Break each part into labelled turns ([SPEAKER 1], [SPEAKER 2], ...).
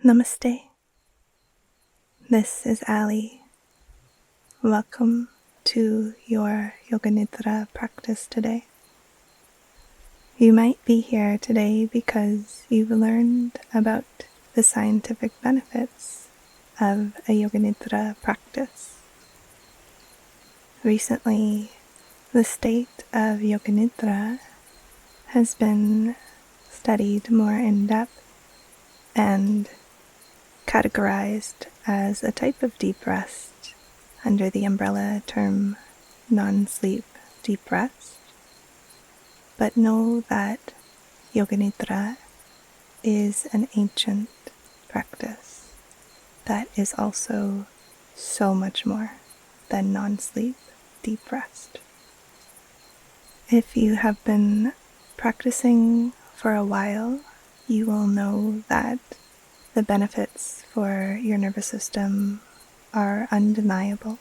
[SPEAKER 1] Namaste. This is Ali. Welcome to your Yoga Nidra practice today. You might be here today because you've learned about the scientific benefits of a Yoga Nidra practice. Recently, the state of Yoga Nidra has been studied more in depth and categorized as a type of deep rest under the umbrella term non-sleep deep rest. But know that Yoga Nidra is an ancient practice that is also so much more than non-sleep deep rest. If you have been practicing for a while, you will know that the benefits for your nervous system are undeniable.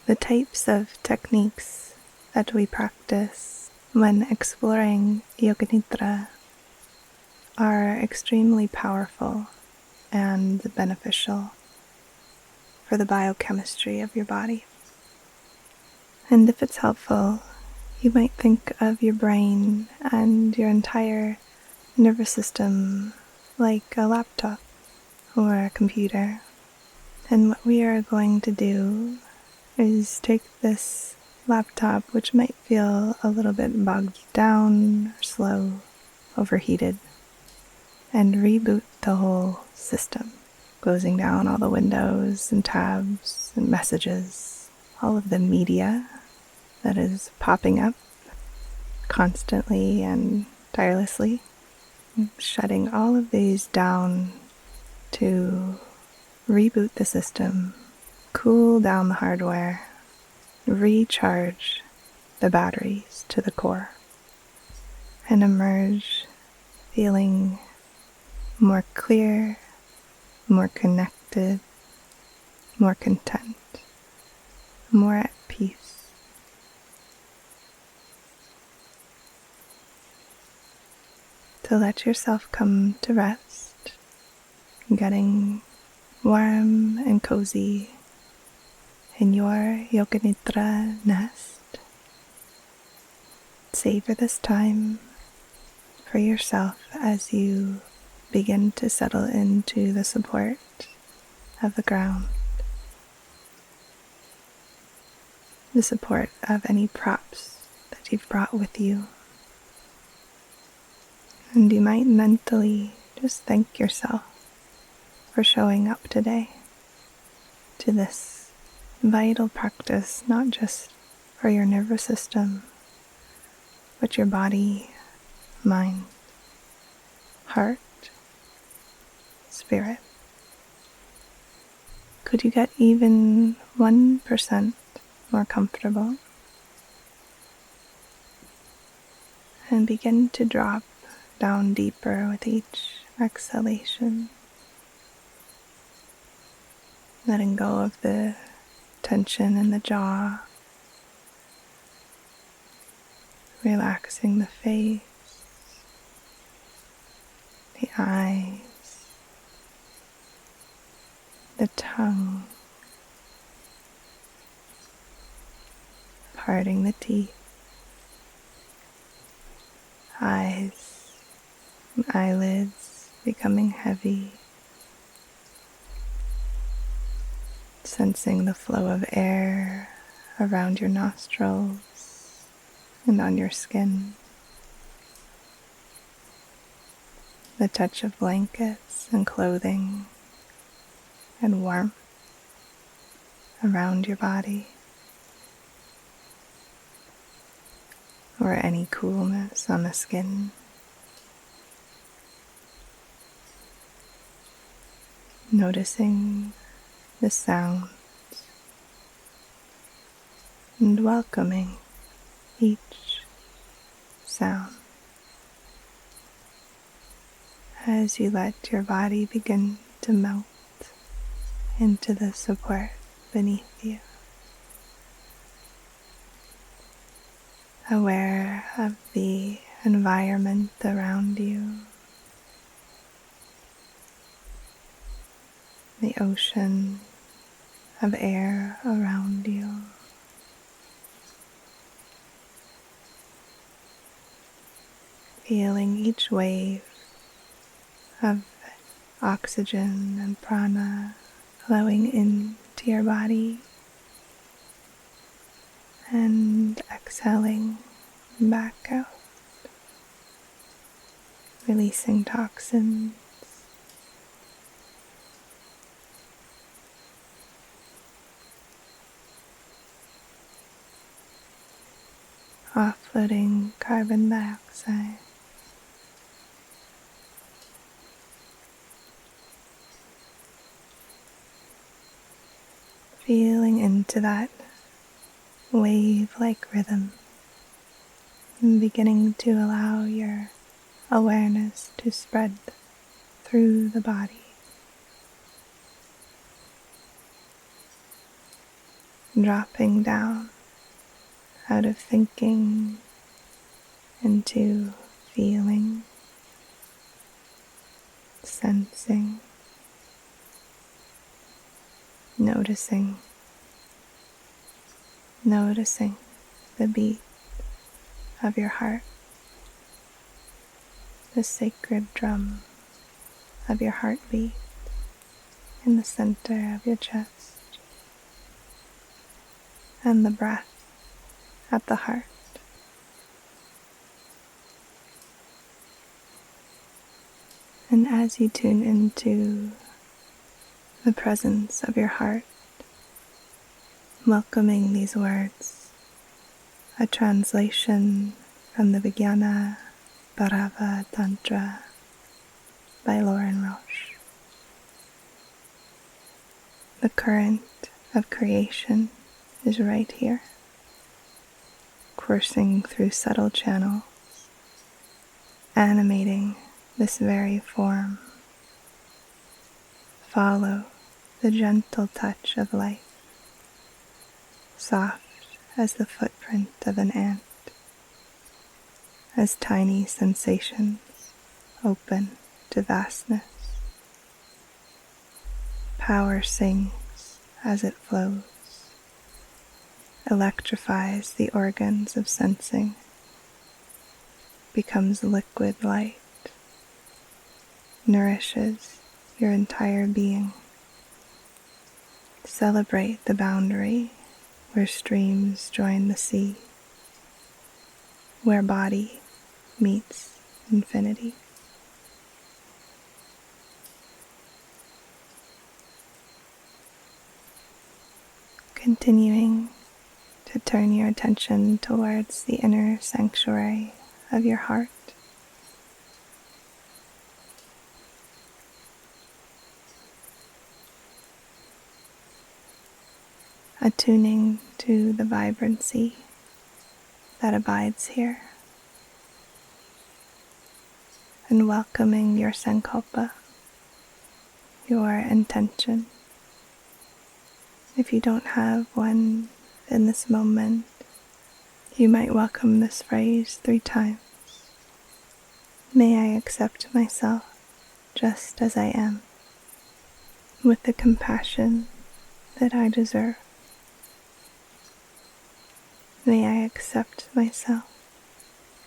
[SPEAKER 1] The types of techniques that we practice when exploring Yoga Nidra are extremely powerful and beneficial for the biochemistry of your body. And if it's helpful, you might think of your brain and your entire nervous system like a laptop or a computer. And what we are going to do is take this laptop, which might feel a little bit bogged down, or slow, overheated, and reboot the whole system, closing down all the windows and tabs and messages, all of the media that is popping up constantly and tirelessly. Shutting all of these down to reboot the system, cool down the hardware, recharge the batteries to the core, and emerge feeling more clear, more connected, more content, more at peace. To let yourself come to rest, getting warm and cozy in your Yoga Nidra nest. Savor this time for yourself as you begin to settle into the support of the ground, the support of any props that you've brought with you. And you might mentally just thank yourself for showing up today to this vital practice, not just for your nervous system, but your body, mind, heart, spirit. Could you get even 1% more comfortable? And begin to drop down deeper with each exhalation, letting go of the tension in the jaw, relaxing the face, the eyes, the tongue, parting the teeth, eyes, eyelids becoming heavy, sensing the flow of air around your nostrils and on your skin, the touch of blankets and clothing and warmth around your body, or any coolness on the skin. Noticing the sounds and welcoming each sound as you let your body begin to melt into the support beneath you. Aware of the environment around you, the ocean of air around you. Feeling each wave of oxygen and prana flowing into your body and exhaling back out, releasing toxins, offloading carbon dioxide. Feeling into that wave-like rhythm and beginning to allow your awareness to spread through the body. Dropping down out of thinking into feeling, sensing, noticing the beat of your heart, the sacred drum of your heartbeat in the center of your chest, and the breath at the heart. And as you tune into the presence of your heart, welcoming these words, a translation from the Vijnana Bhairava Tantra by Lauren Roche. The current of creation is right here, coursing through subtle channels, animating this very form. Follow the gentle touch of life, soft as the footprint of an ant, as tiny sensations open to vastness. Power sings as it flows, electrifies the organs of sensing, becomes liquid light, nourishes your entire being. Celebrate the boundary where streams join the sea, where body meets infinity. Continuing to turn your attention towards the inner sanctuary of your heart. Attuning to the vibrancy that abides here, and welcoming your sankalpa, your intention. If you don't have one in this moment, you might welcome this phrase 3 times. May I accept myself just as I am, with the compassion that I deserve. May I accept myself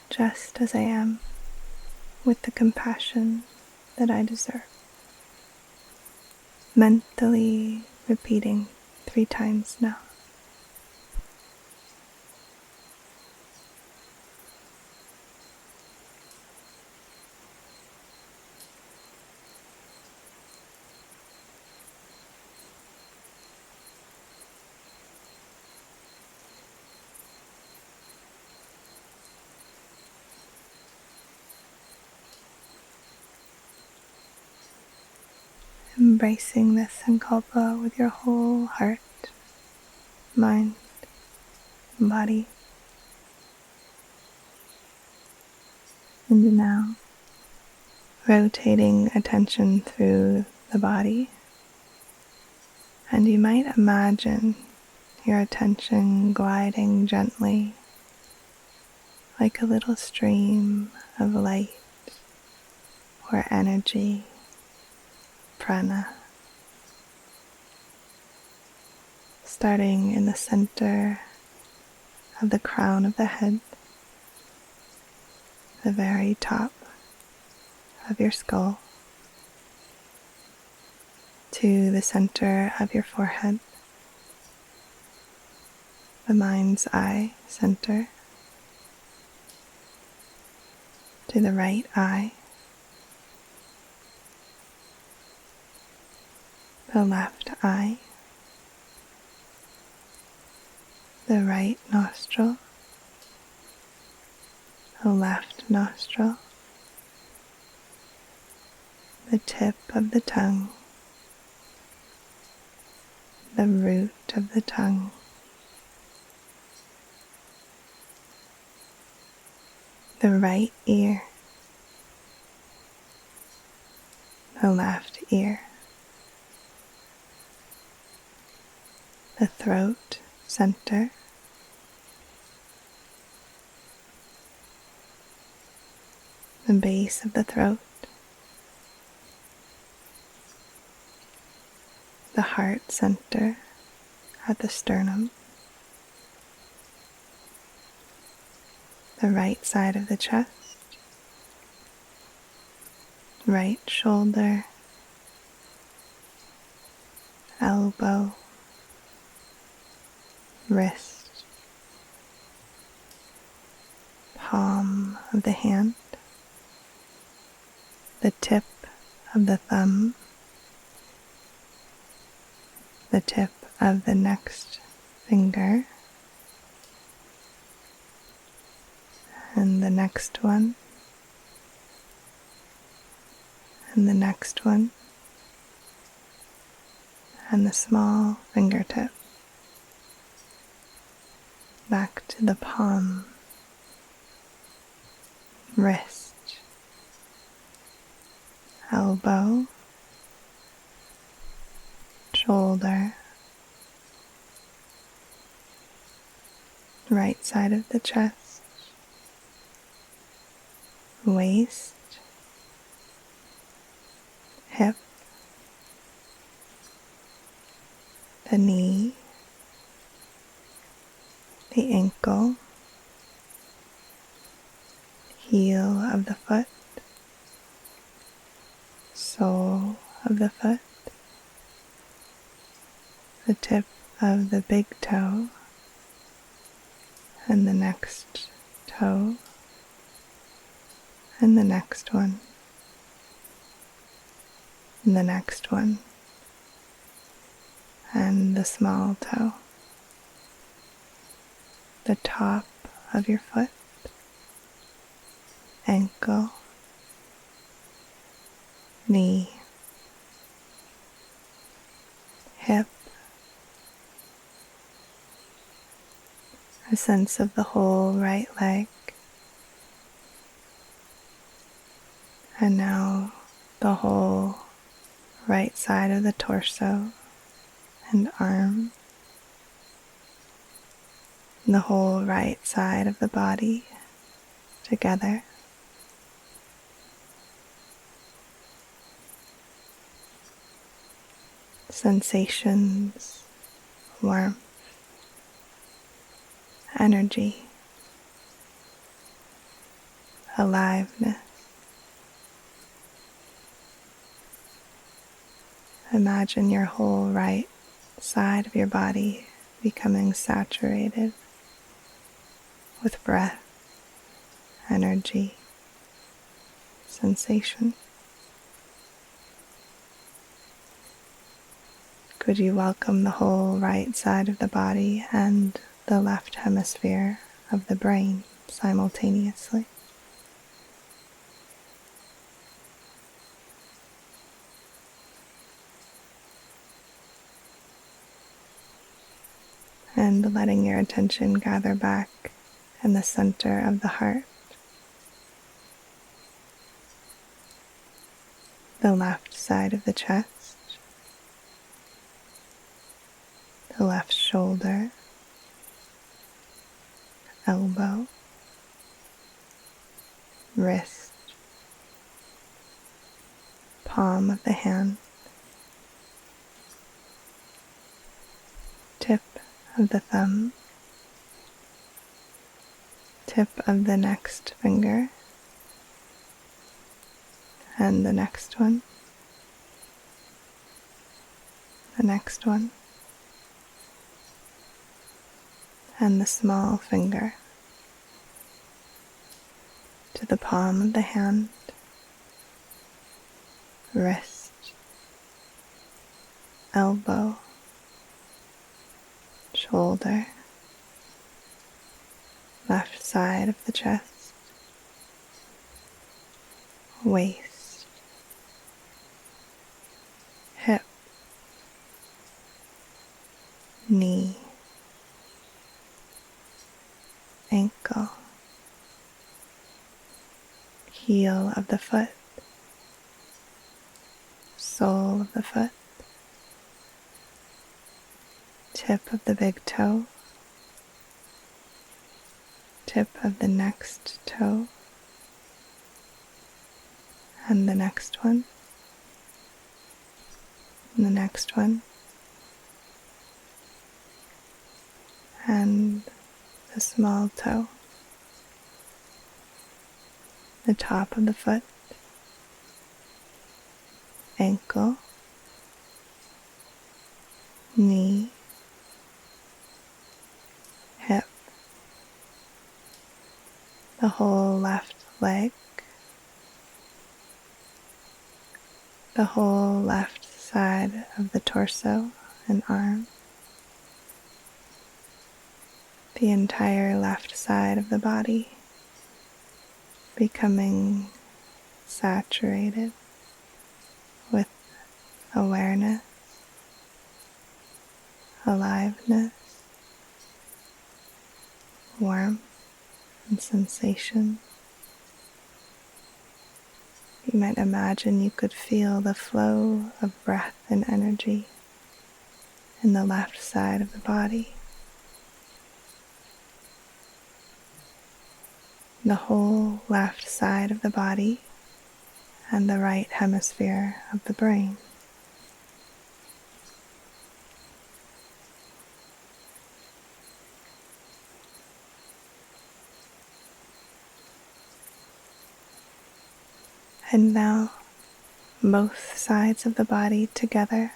[SPEAKER 1] just as I am, with the compassion that I deserve. Mentally repeating 3 times now. Embracing this sankalpa with your whole heart, mind, and body. And now, rotating attention through the body, and you might imagine your attention gliding gently like a little stream of light or energy, prana, starting in the center of the crown of the head, the very top of your skull, to the center of your forehead, the mind's eye center, to the right eye, the left eye, the right nostril, the left nostril, the tip of the tongue, the root of the tongue, the right ear, the left ear, the throat center, the base of the throat, the heart center at the sternum, the right side of the chest, right shoulder, elbow, wrist, palm of the hand, the tip of the thumb, the tip of the next finger, and the next one, and the next one, and the small fingertip, back to the palm, wrist, elbow, shoulder, right side of the chest, waist, hip, the knee, the ankle, heel of the foot, sole of the foot, the tip of the big toe, and the next toe, and the next one, and the next one, and the small toe, the top of your foot, ankle, knee, hip, a sense of the whole right leg, and now the whole right side of the torso and arm, and the whole right side of the body together. Sensations, warmth, energy, aliveness. Imagine your whole right side of your body becoming saturated with breath, energy, sensation. Could you welcome the whole right side of the body and the left hemisphere of the brain simultaneously? And letting your attention gather back in the center of the heart, the left side of the chest, the left shoulder, elbow, wrist, palm of the hand, tip of the thumb, tip of the next finger, and the next one, the next one, and the small finger to the palm of the hand, wrist, elbow, shoulder, left side of the chest, waist, hip, knee, ankle, heel of the foot, sole of the foot, tip of the big toe, tip of the next toe, and the next one, and the next one, and the small toe, the top of the foot, ankle, knee, hip, the whole left leg, the whole left side of the torso and arm, the entire left side of the body becoming saturated with awareness, aliveness, warmth, and sensation. You might imagine you could feel the flow of breath and energy in the left side of the body. The whole left side of the body and the right hemisphere of the brain. And now, both sides of the body together.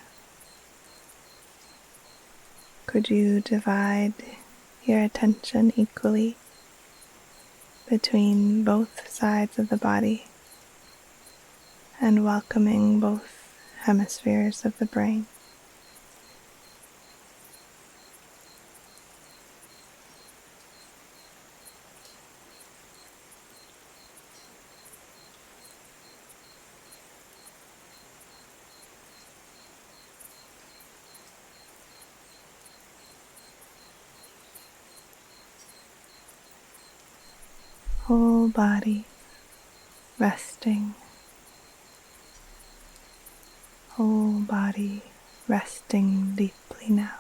[SPEAKER 1] Could you divide your attention equally between both sides of the body and welcoming both hemispheres of the brain? Whole body resting, whole body resting deeply now.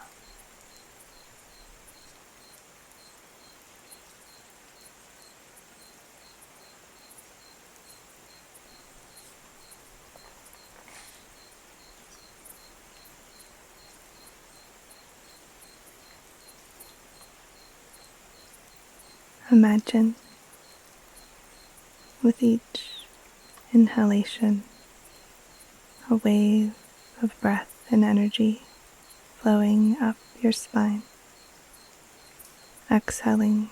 [SPEAKER 1] Imagine with each inhalation a wave of breath and energy flowing up your spine, exhaling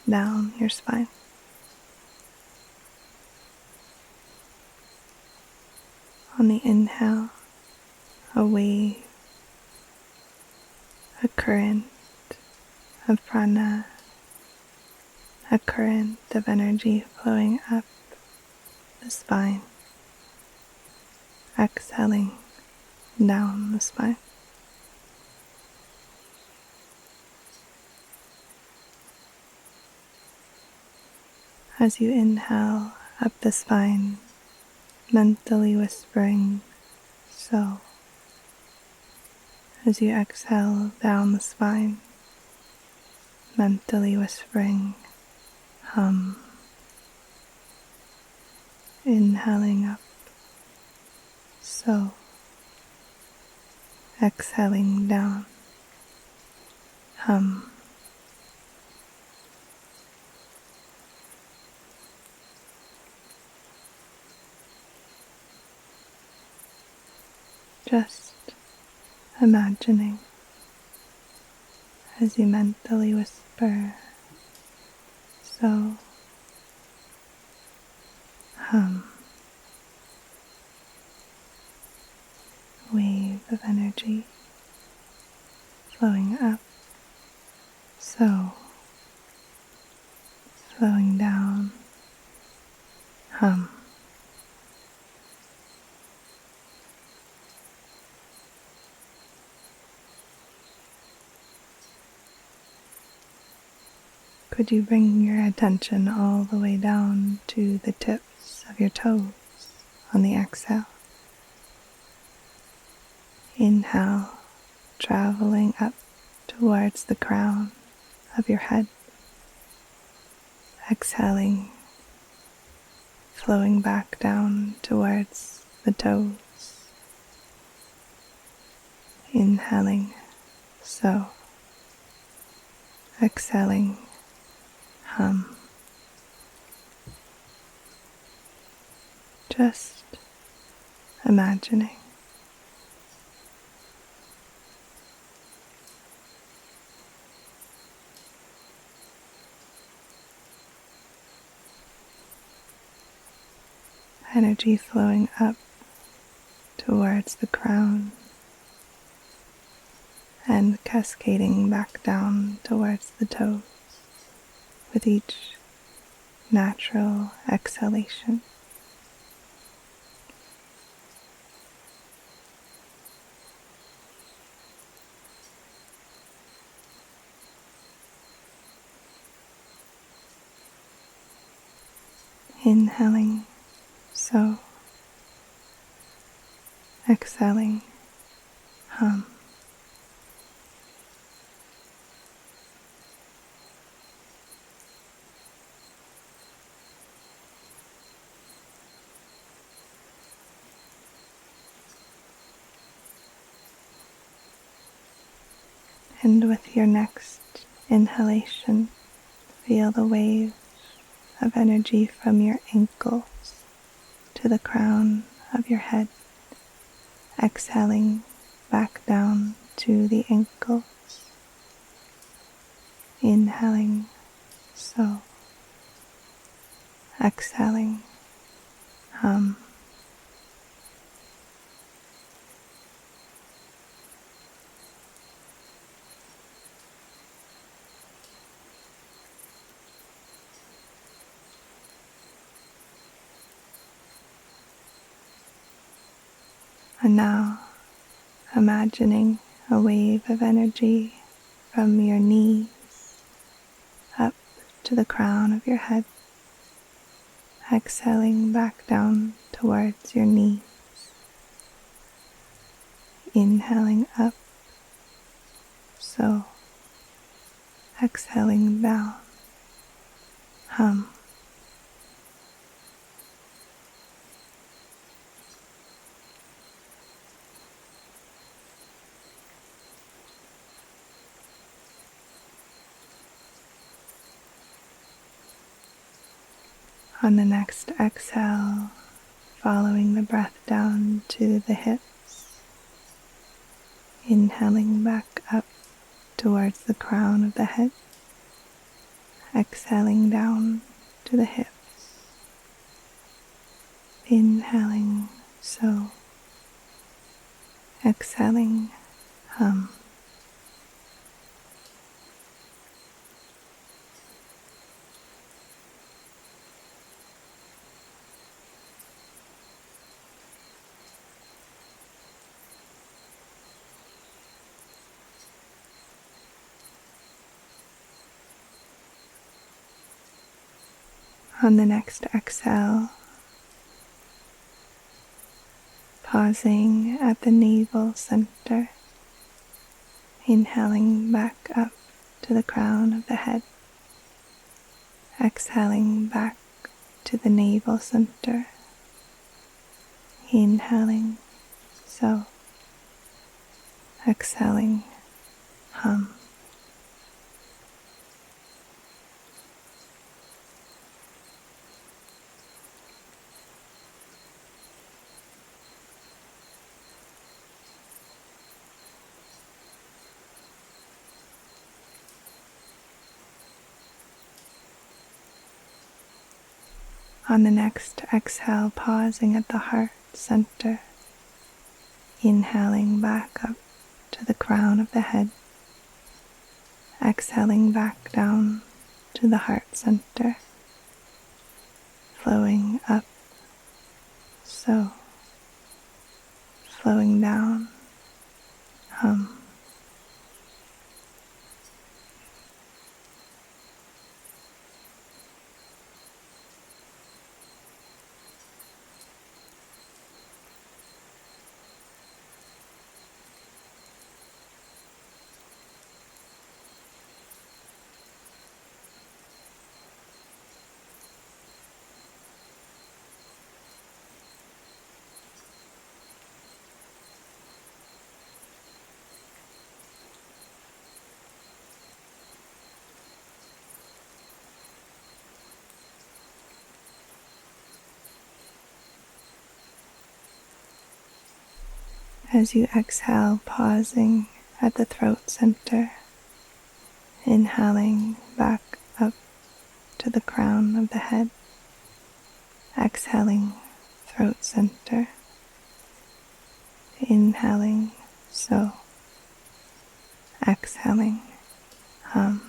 [SPEAKER 1] down your spine. On the inhale, a wave, a current of prana, a current of energy flowing up the spine, exhaling down the spine. As you inhale up the spine, mentally whispering, so. As you exhale down the spine, mentally whispering, hum. Inhaling up, so. Exhaling down. hum. Just imagining as you mentally whisper, so, hum. Wave of energy flowing up, so, flowing down, hum. Could you bring your attention all the way down to the tips of your toes on the exhale? Inhale, traveling up towards the crown of your head. Exhaling, flowing back down towards the toes. Inhaling, so. Exhaling, hum. Just imagining. Energy flowing up towards the crown and cascading back down towards the toes with each natural exhalation. Inhaling, so. Exhaling, hum. And with your next inhalation, feel the wave of energy from your ankles to the crown of your head, exhaling back down to the ankles. Inhaling, so. Exhaling, hum. And now, imagining a wave of energy from your knees up to the crown of your head, exhaling back down towards your knees. Inhaling up, so. Exhaling down, hum. On the next exhale, following the breath down to the hips, inhaling back up towards the crown of the head, exhaling down to the hips, inhaling, so. Exhaling, hum. On the next exhale, pausing at the navel center, inhaling back up to the crown of the head, exhaling back to the navel center, inhaling, so. Exhaling, hum. On the next exhale, pausing at the heart center, inhaling back up to the crown of the head, exhaling back down to the heart center, flowing up, so, flowing down, hum. As you exhale, pausing at the throat center, inhaling back up to the crown of the head, exhaling throat center, inhaling, so, exhaling, hum.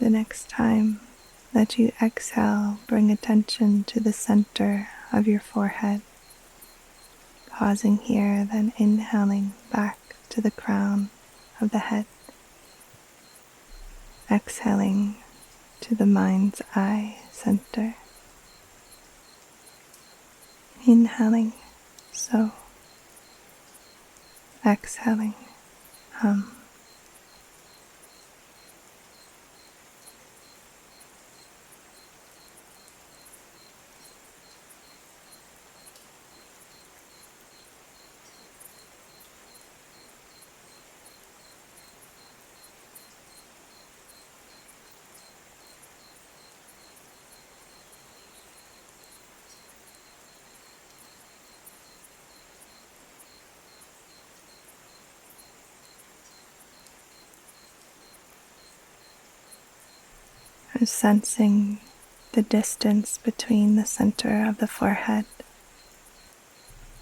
[SPEAKER 1] The next time that you exhale, bring attention to the center of your forehead, pausing here, then inhaling back to the crown of the head, exhaling to the mind's eye center, inhaling, so, exhaling, hum. Sensing the distance between the center of the forehead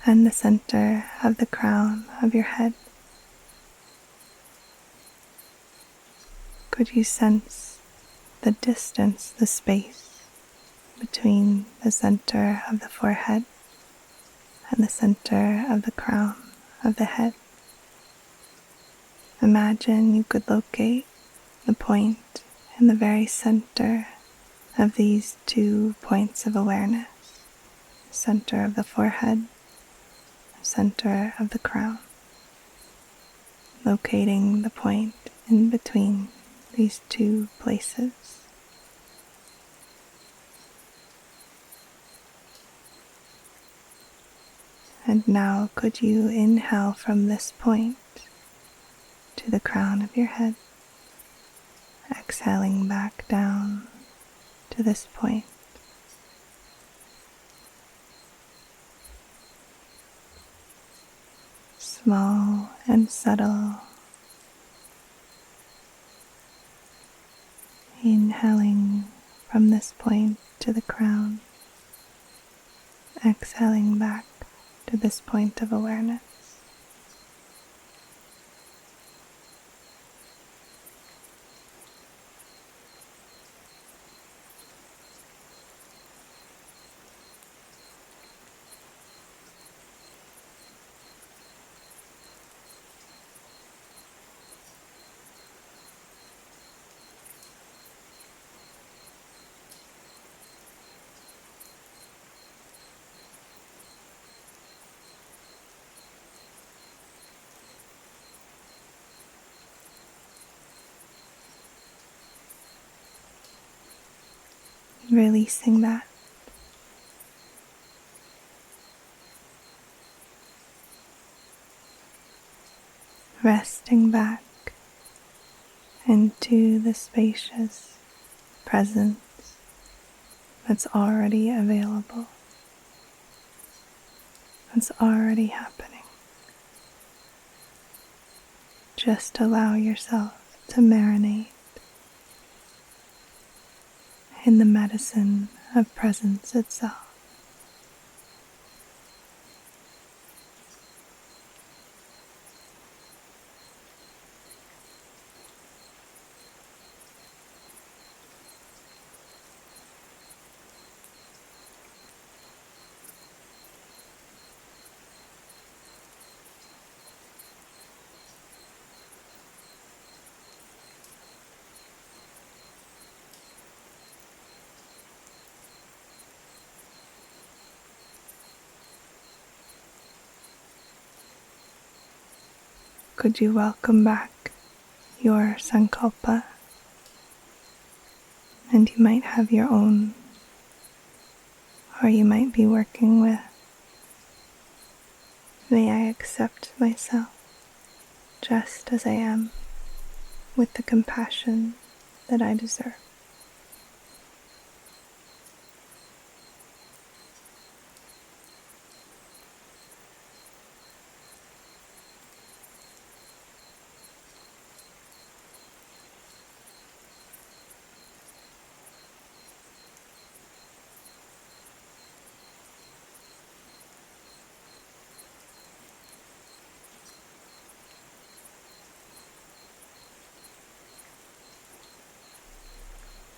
[SPEAKER 1] and the center of the crown of your head. Could you sense the distance, the space between the center of the forehead and the center of the crown of the head? Imagine you could locate the point in the very center of these 2 points of awareness, center of the forehead, center of the crown, locating the point in between these 2 places. And now could you inhale from this point to the crown of your head, exhaling back down to this point. Small and subtle, inhaling from this point to the crown, exhaling back to this point of awareness. releasing that. Resting back into the spacious presence that's already available, that's already happening. Just allow yourself to marinate in the medicine of presence itself. Could you welcome back your sankalpa? And you might have your own, or you might be working with, may I accept myself just as I am, with the compassion that I deserve.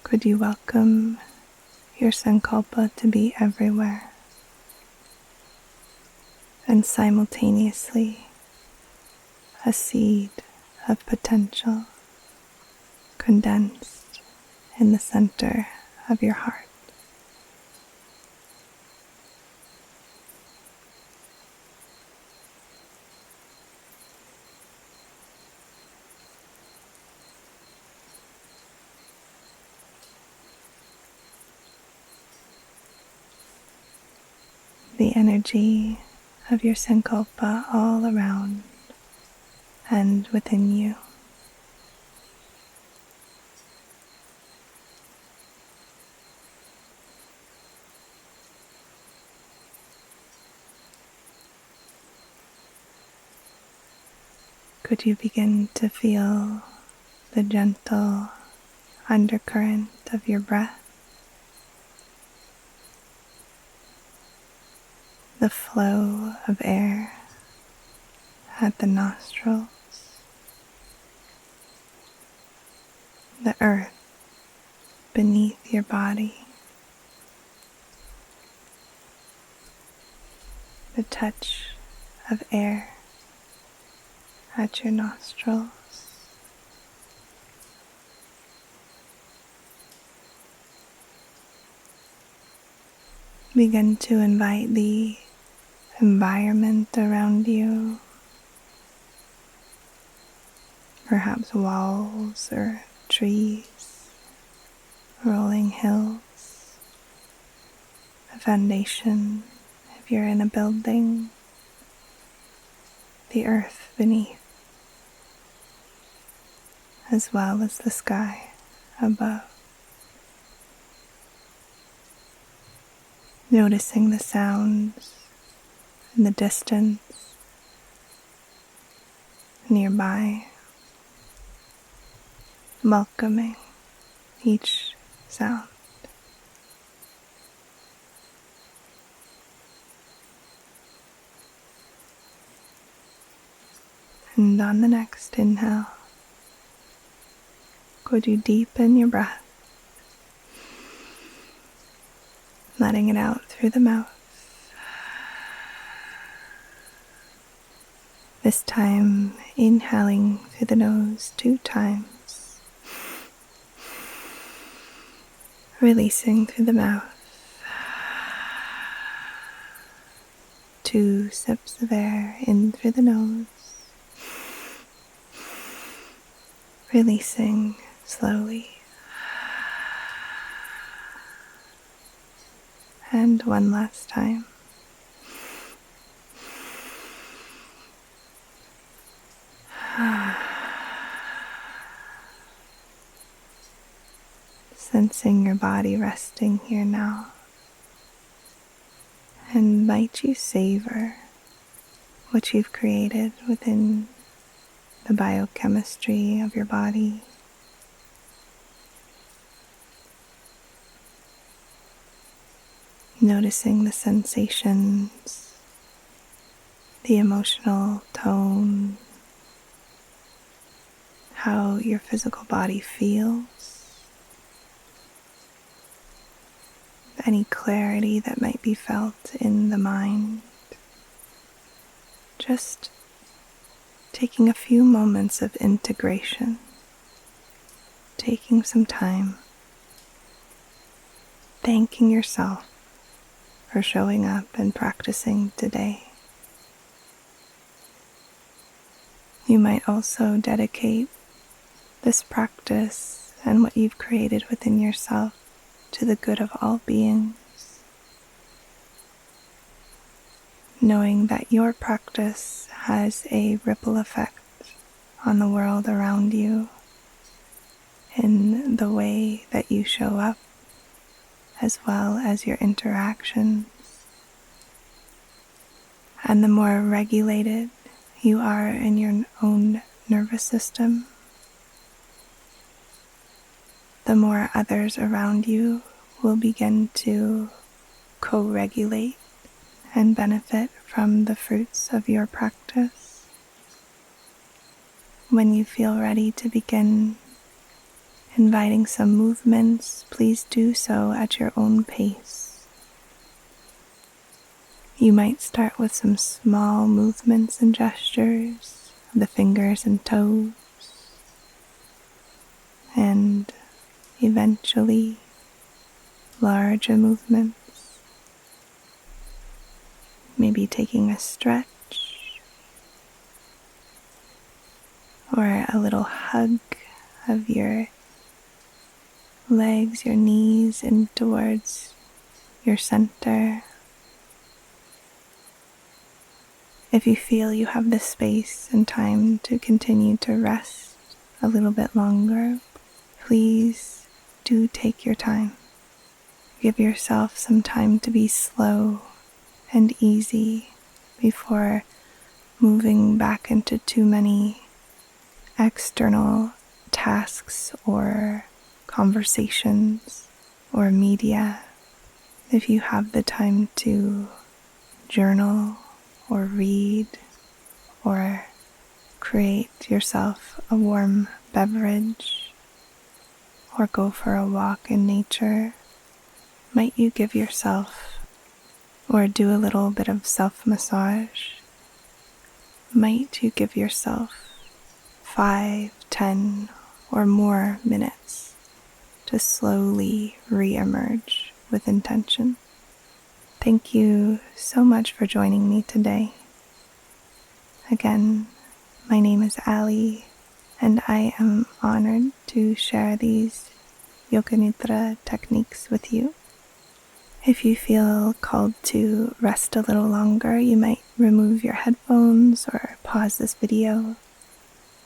[SPEAKER 1] Could you welcome your sankalpa to be everywhere and simultaneously a seed of potential condensed in the center of your heart? The energy of your sankalpa all around and within you. Could you begin to feel the gentle undercurrent of your breath? The flow of air at the nostrils, the earth beneath your body, the touch of air at your nostrils, begin to invite the environment around you, perhaps walls or trees, rolling hills, a foundation if you're in a building, the earth beneath, as well as the sky above. Noticing the sounds in the distance, nearby, welcoming each sound. And on the next inhale, could you deepen your breath, letting it out through the mouth. This time, inhaling through the nose 2 times, releasing through the mouth. 2 sips of air in through the nose, releasing slowly. And one last time. Sensing your body resting here now. And might you savor what you've created within the biochemistry of your body. Noticing the sensations, the emotional tone, how your physical body feels, any clarity that might be felt in the mind. Just taking a few moments of integration, taking some time, thanking yourself for showing up and practicing today. You might also dedicate this practice and what you've created within yourself to the good of all beings, knowing that your practice has a ripple effect on the world around you in the way that you show up, as well as your interactions. And the more regulated you are in your own nervous system, the more others around you will begin to co-regulate and benefit from the fruits of your practice. When you feel ready to begin inviting some movements, please do so at your own pace. You might start with some small movements and gestures of the fingers and toes, and eventually larger movements. Maybe taking a stretch or a little hug of your legs, your knees in towards your center. If you feel you have the space and time to continue to rest a little bit longer, please do take your time. Give yourself some time to be slow and easy before moving back into too many external tasks or conversations or media. If you have the time to journal or read or create yourself a warm beverage or go for a walk in nature, might you give yourself or do a little bit of self-massage? Might you give yourself 5, 10, or more minutes to slowly re-emerge with intention? Thank you so much for joining me today. Again, my name is Ali, and I am honored to share these Yoga Nidra techniques with you. If you feel called to rest a little longer, you might remove your headphones or pause this video.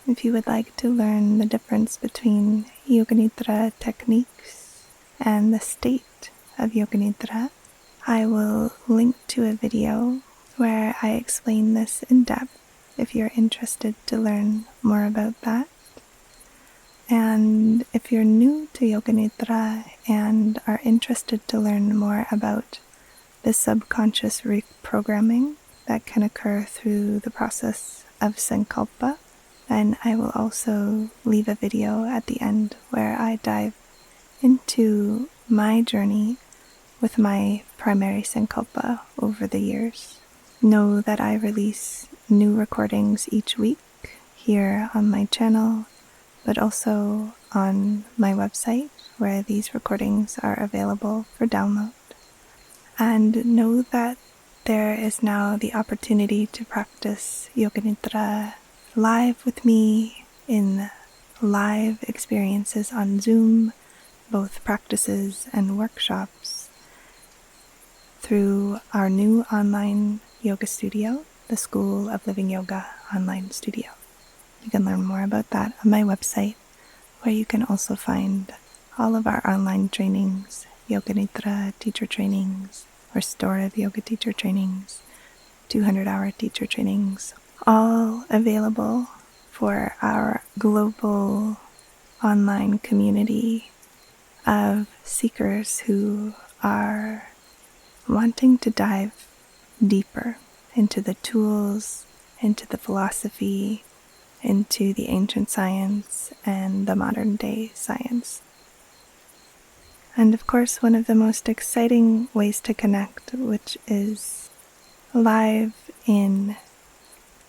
[SPEAKER 1] If you would like to learn the difference between Yoga Nidra techniques and the state of Yoga Nidra, I will link to a video where I explain this in depth if you're interested to learn more about that. And if you're new to Yoga Nidra and are interested to learn more about the subconscious reprogramming that can occur through the process of Sankalpa, then I will also leave a video at the end where I dive into my journey with my primary Sankalpa over the years. Know that I release new recordings each week here on my channel, but also on my website where these recordings are available for download. And know that there is now the opportunity to practice Yoga Nidra live with me in live experiences on Zoom, both practices and workshops. through our new online yoga studio, the School of Living Yoga online studio. You can learn more about that on my website, where you can also find all of our online trainings, Yoga Nidra teacher trainings, restorative yoga teacher trainings, 200-hour teacher trainings, all available for our global online community of seekers who are wanting to dive deeper into the tools, into the philosophy, into the ancient science and the modern day science. And of course, one of the most exciting ways to connect, which is live in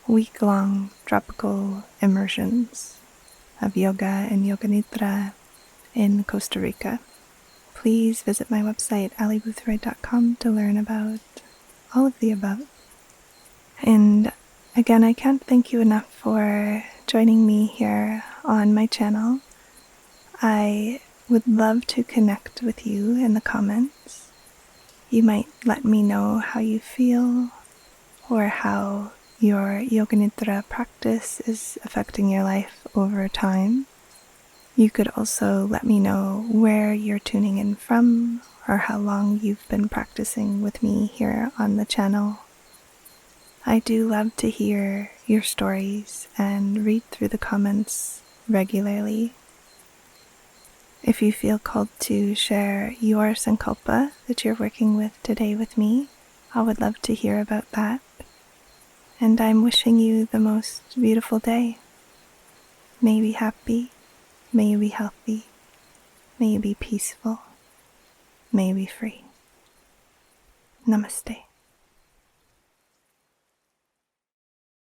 [SPEAKER 1] week-long tropical immersions of yoga and yoga nidra in Costa Rica. Please visit my website, allyboothroyd.com, to learn about all of the above. And again, I can't thank you enough for joining me here on my channel. I would love to connect with you in the comments. You might let me know how you feel or how your yoga nidra practice is affecting your life over time. You could also let me know where you're tuning in from or how long you've been practicing with me here on the channel. I do love to hear your stories and read through the comments regularly. If you feel called to share your sankalpa that you're working with today with me, I would love to hear about that. And I'm wishing you the most beautiful day. May you be happy, may you be healthy, may you be peaceful, may you be free. Namaste.